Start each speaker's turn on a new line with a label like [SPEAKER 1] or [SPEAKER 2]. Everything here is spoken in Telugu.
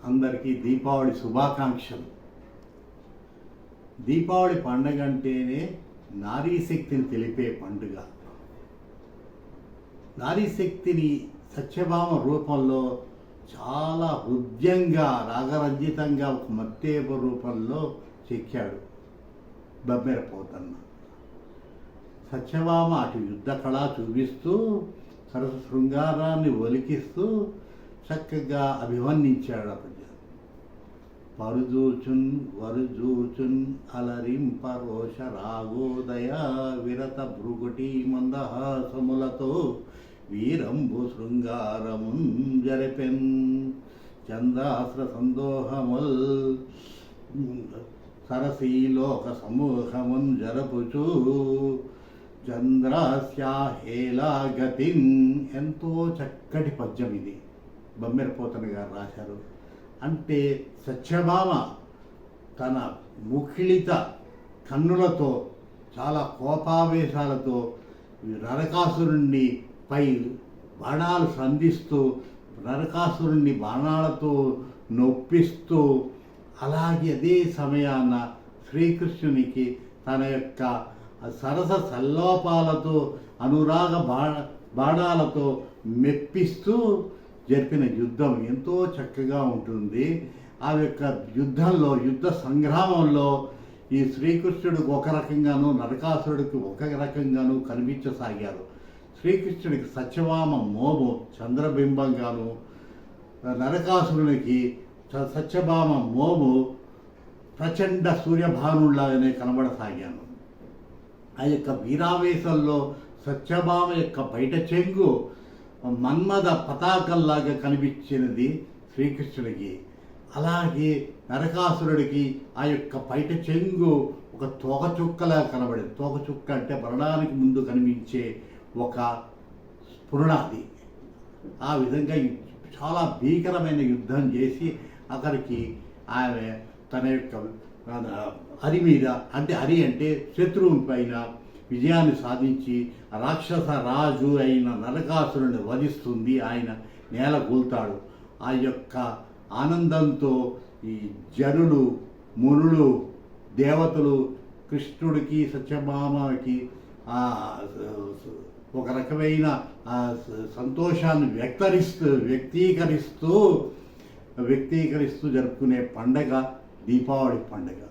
[SPEAKER 1] అందరికీ దీపావళి శుభాకాంక్షలు. దీపావళి పండుగ అంటేనే నారీ శక్తిని తెలిపే పండుగ. నారీ శక్తిని సత్యభామ రూపంలో చాలా హృద్యంగా రాగరంజితంగా ఒక మత్తేప రూపంలో చెక్కాడు బమ్మెర పోతన్న. సత్యభామ అటు యుద్ధ కళ చూపిస్తూ సరస శృంగారాన్ని ఒలికిస్తూ చక్కగా అభివర్ణించాడు. పరుజూచున్ వరుజూచున్ అలరింపరోష రాగోదయ విరత భృగుటి మందహాసములతో వీరంబు శృంగారమున్ జరిపెన్ చందాస్ర సందోహముల్ సరసీలోక సమూహమున్ జరపుచూ చంద్రాస్యాహేలాగతిన్. ఎంతో చక్కటి పద్యం ఇది బమ్మెర పోతన గారు రాశారు. అంటే సత్యభామ తన ముఖిళిత కన్నులతో చాలా కోపావేశాలతో నరకాసురుణ్ణి పై బాణాలు సంధిస్తూ నరకాసురుణ్ణి బాణాలతో నొప్పిస్తూ అలాగే అదే సమయాన శ్రీకృష్ణునికి తన యొక్క సరస సల్లోపాలతో అనురాగ బాణాలతో మెప్పిస్తూ జరిపిన యుద్ధం ఎంతో చక్కగా ఉంటుంది. ఆ యొక్క యుద్ధంలో యుద్ధ సంగ్రామంలో ఈ శ్రీకృష్ణుడికి ఒక రకంగాను నరకాసురుడికి ఒక రకంగాను కనిపించసాగారు. శ్రీకృష్ణుడికి సత్యభామ మోము చంద్రబింబంగాను, నరకాసురునికి సత్యభామ మోము ప్రచండ సూర్యభానులాగానే కనబడసాగాను. ఆ యొక్క వీరావేశంలో సత్యభామ యొక్క బయట చెంగు మన్మథ పతాకంలాగా కనిపించినది శ్రీకృష్ణుడికి. అలాగే నరకాసురుడికి ఆ యొక్క బయట చెంగు ఒక తోకచుక్కలా కనబడేది. తోకచుక్క అంటే మరణానికి ముందు కనిపించే ఒక స్ఫురణాది. ఆ విధంగా చాలా భీకరమైన యుద్ధం చేసి అక్కడికి ఆమె తన యొక్క హరి మీద అంటే శత్రువుని పైన విజయాన్ని సాధించి రాక్షస రాజు అయిన నరకాసురుని వధిస్తుంది. ఆయన నేల కూల్తాడు. ఆ యొక్క ఆనందంతో ఈ జనులు, మునులు, దేవతలు కృష్ణుడికి సత్యభామకి ఒక రకమైన సంతోషాన్ని వ్యక్తీకరిస్తూ జరుపుకునే పండగ దీపావళి పండగ.